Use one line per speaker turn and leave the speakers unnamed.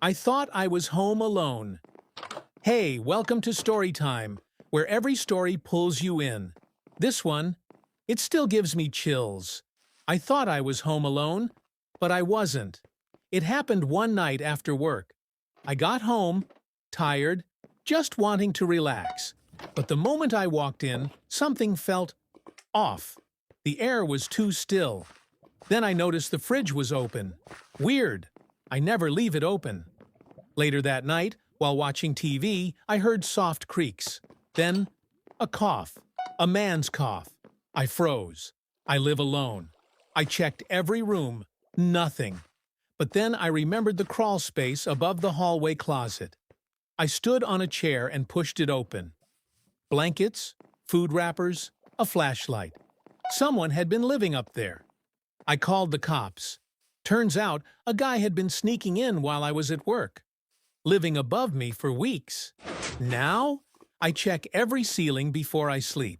I thought I was home alone. Hey, welcome to Storytime, where every story pulls you in. This one, it still gives me chills. I thought I was home alone, but I wasn't. It happened one night after work. I got home, tired, just wanting to relax. But the moment I walked in, something felt off. The air was too still. Then I noticed the fridge was open. Weird. I never leave it open. Later that night, while watching TV, I heard soft creaks. Then, a cough. A man's cough. I froze. I live alone. I checked every room. Nothing. But then I remembered the crawl space above the hallway closet. I stood on a chair and pushed it open. Blankets, food wrappers, a flashlight. Someone had been living up there. I called the cops. Turns out, a guy had been sneaking in while I was at work, living above me for weeks. Now, I check every ceiling before I sleep.